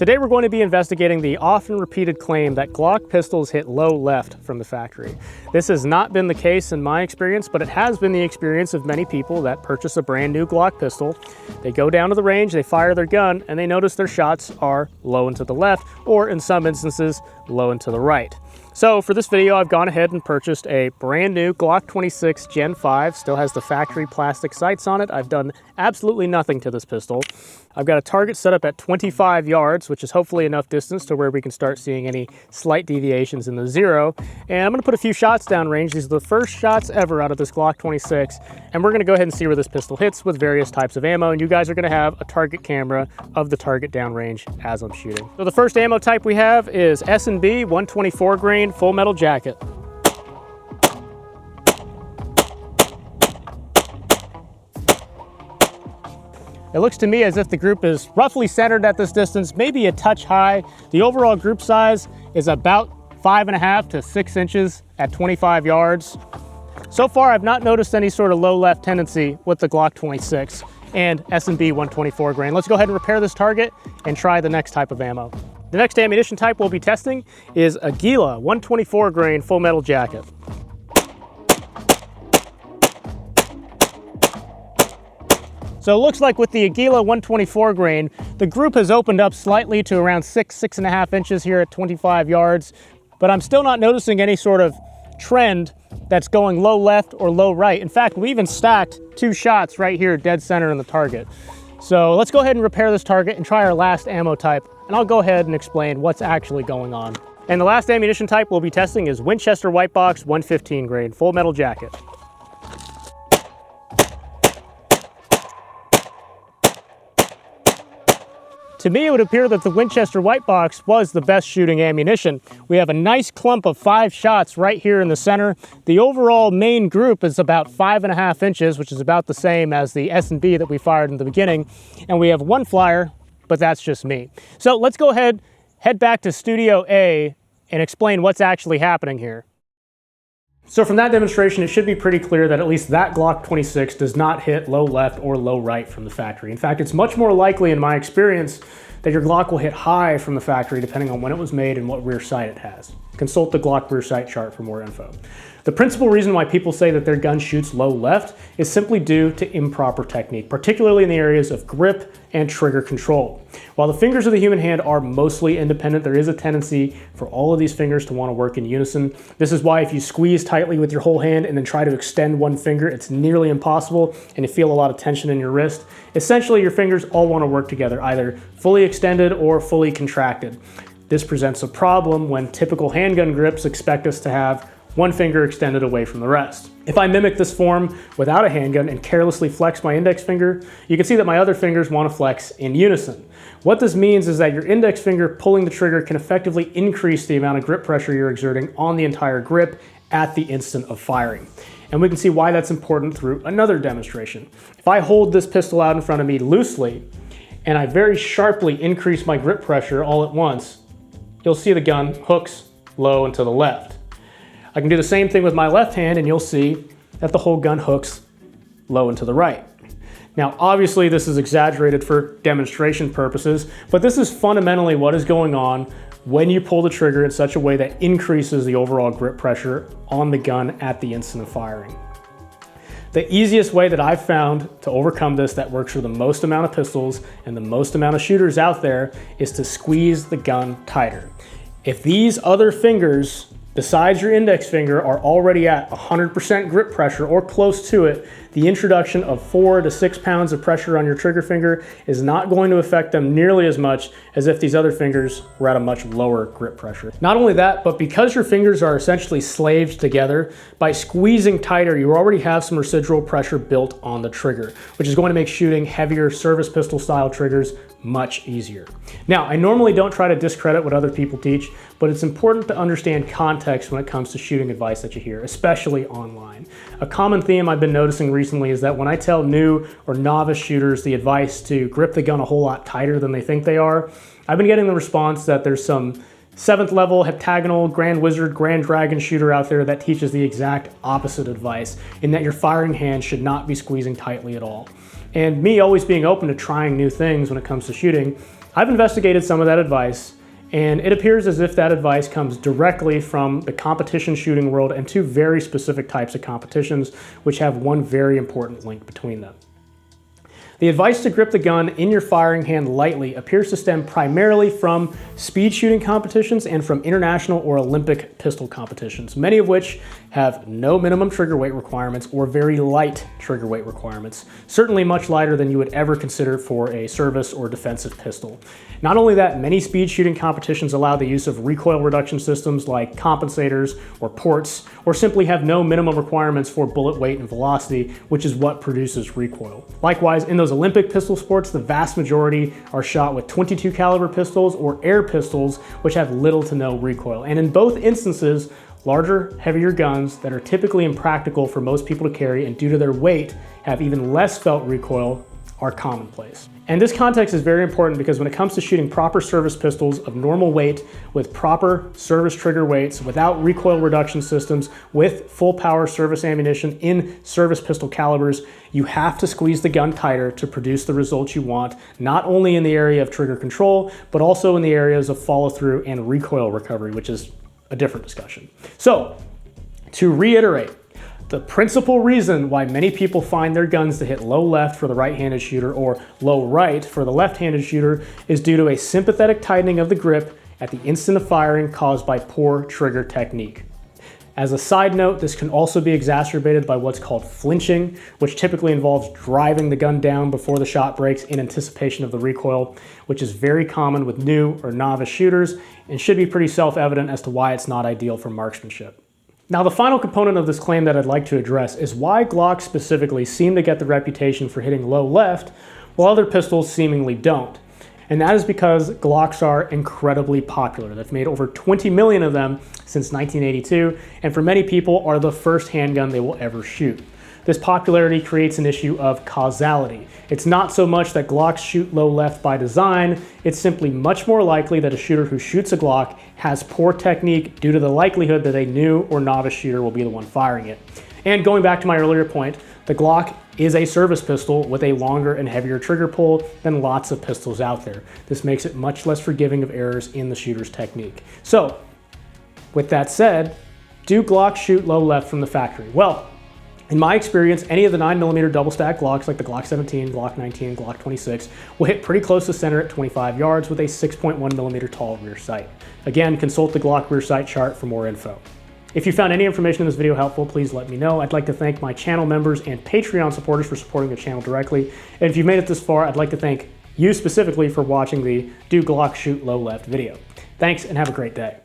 Today we're going to be investigating the often repeated claim that Glock pistols hit low left from the factory. This has not been the case in my experience, but it has been the experience of many people that purchase a brand new Glock pistol. They go down to the range, they fire their gun, and they notice their shots are low and to the left, or in some instances, low and to the right. So for this video, I've gone ahead and purchased a brand new Glock 26 Gen 5, still has the factory plastic sights on it. I've done absolutely nothing to this pistol. I've got a target set up at 25 yards, which is hopefully enough distance to where we can start seeing any slight deviations in the zero. And I'm gonna put a few shots downrange. These are the first shots ever out of this Glock 26. And we're gonna go ahead and see where this pistol hits with various types of ammo. And you guys are gonna have a target camera of the target downrange as I'm shooting. So the first ammo type we have is S&B 124 grain full metal jacket. It looks to me as if the group is roughly centered at this distance, maybe a touch high. The overall group size is about 5.5 to 6 inches at 25 yards. So far, I've not noticed any sort of low left tendency with the Glock 26 and S&B 124 grain. Let's go ahead and repair this target and try the next type of ammo. The next ammunition type we'll be testing is a Gila 124 grain full metal jacket. So it looks like with the Aguila 124 grain, the group has opened up slightly to around 6.5 inches here at 25 yards, but I'm still not noticing any sort of trend that's going low left or low right. In fact, we even stacked 2 shots right here dead center in the target. So let's go ahead and repair this target and try our last ammo type, and I'll go ahead and explain what's actually going on. And the last ammunition type we'll be testing is Winchester White Box 115 grain full metal jacket. To me, it would appear that the Winchester White Box was the best shooting ammunition. We have a nice clump of 5 shots right here in the center. The overall main group is about 5.5 inches, which is about the same as the S&B that we fired in the beginning. And we have 1 flyer, but that's just me. So let's go ahead, head back to Studio A and explain what's actually happening here. So from that demonstration, it should be pretty clear that at least that Glock 26 does not hit low left or low right from the factory. In fact, it's much more likely in my experience that your Glock will hit high from the factory depending on when it was made and what rear sight it has. Consult the Glock rear sight chart for more info. The principal reason why people say that their gun shoots low left is simply due to improper technique, particularly in the areas of grip and trigger control. While the fingers of the human hand are mostly independent, there is a tendency for all of these fingers to want to work in unison. This is why if you squeeze tightly with your whole hand and then try to extend one finger, it's nearly impossible and you feel a lot of tension in your wrist. Essentially, your fingers all want to work together, either fully extended or fully contracted. This presents a problem when typical handgun grips expect us to have one finger extended away from the rest. If I mimic this form without a handgun and carelessly flex my index finger, you can see that my other fingers want to flex in unison. What this means is that your index finger pulling the trigger can effectively increase the amount of grip pressure you're exerting on the entire grip at the instant of firing. And we can see why that's important through another demonstration. If I hold this pistol out in front of me loosely, and I very sharply increase my grip pressure all at once, you'll see the gun hooks low and to the left. I can do the same thing with my left hand and you'll see that the whole gun hooks low and to the right. Now, obviously this is exaggerated for demonstration purposes, but this is fundamentally what is going on when you pull the trigger in such a way that increases the overall grip pressure on the gun at the instant of firing. The easiest way that I've found to overcome this that works for the most amount of pistols and the most amount of shooters out there is to squeeze the gun tighter. If these other fingers besides your index finger are already at 100% grip pressure or close to it, the introduction of 4 to 6 pounds of pressure on your trigger finger is not going to affect them nearly as much as if these other fingers were at a much lower grip pressure. Not only that, but because your fingers are essentially slaved together, by squeezing tighter, you already have some residual pressure built on the trigger, which is going to make shooting heavier service pistol style triggers much easier. Now, I normally don't try to discredit what other people teach, but it's important to understand context when it comes to shooting advice that you hear, especially online. A common theme I've been noticing recently is that when I tell new or novice shooters the advice to grip the gun a whole lot tighter than they think they are, I've been getting the response that there's some 7th level heptagonal Grand Wizard, Grand Dragon shooter out there that teaches the exact opposite advice, in that your firing hand should not be squeezing tightly at all. And me always being open to trying new things when it comes to shooting, I've investigated some of that advice, and it appears as if that advice comes directly from the competition shooting world and two very specific types of competitions, which have one very important link between them. The advice to grip the gun in your firing hand lightly appears to stem primarily from speed shooting competitions and from international or Olympic pistol competitions, many of which have no minimum trigger weight requirements or very light trigger weight requirements, certainly much lighter than you would ever consider for a service or defensive pistol. Not only that, many speed shooting competitions allow the use of recoil reduction systems like compensators or ports, or simply have no minimum requirements for bullet weight and velocity, which is what produces recoil. Likewise, in those Olympic pistol sports, the vast majority are shot with .22 caliber pistols or air pistols, which have little to no recoil. And in both instances, larger, heavier guns that are typically impractical for most people to carry and due to their weight have even less felt recoil are commonplace. And this context is very important because when it comes to shooting proper service pistols of normal weight with proper service trigger weights, without recoil reduction systems, with full power service ammunition in service pistol calibers, you have to squeeze the gun tighter to produce the results you want, not only in the area of trigger control, but also in the areas of follow through and recoil recovery, which is a different discussion. So, to reiterate, the principal reason why many people find their guns to hit low left for the right-handed shooter or low right for the left-handed shooter is due to a sympathetic tightening of the grip at the instant of firing caused by poor trigger technique. As a side note, this can also be exacerbated by what's called flinching, which typically involves driving the gun down before the shot breaks in anticipation of the recoil, which is very common with new or novice shooters and should be pretty self-evident as to why it's not ideal for marksmanship. Now, the final component of this claim that I'd like to address is why Glocks specifically seem to get the reputation for hitting low left, while other pistols seemingly don't. And that is because Glocks are incredibly popular. They've made over 20 million of them since 1982, and for many people are the first handgun they will ever shoot. This popularity creates an issue of causality. It's not so much that Glocks shoot low left by design, it's simply much more likely that a shooter who shoots a Glock has poor technique due to the likelihood that a new or novice shooter will be the one firing it. And going back to my earlier point, the Glock is a service pistol with a longer and heavier trigger pull than lots of pistols out there. This makes it much less forgiving of errors in the shooter's technique. So, with that said, do Glocks shoot low left from the factory? Well, in my experience, any of the 9mm double stack Glocks like the Glock 17, Glock 19, Glock 26 will hit pretty close to center at 25 yards with a 6.1mm tall rear sight. Again, consult the Glock rear sight chart for more info. If you found any information in this video helpful, please let me know. I'd like to thank my channel members and Patreon supporters for supporting the channel directly. And if you've made it this far, I'd like to thank you specifically for watching the Do Glocks Shoot Low Left video. Thanks and have a great day.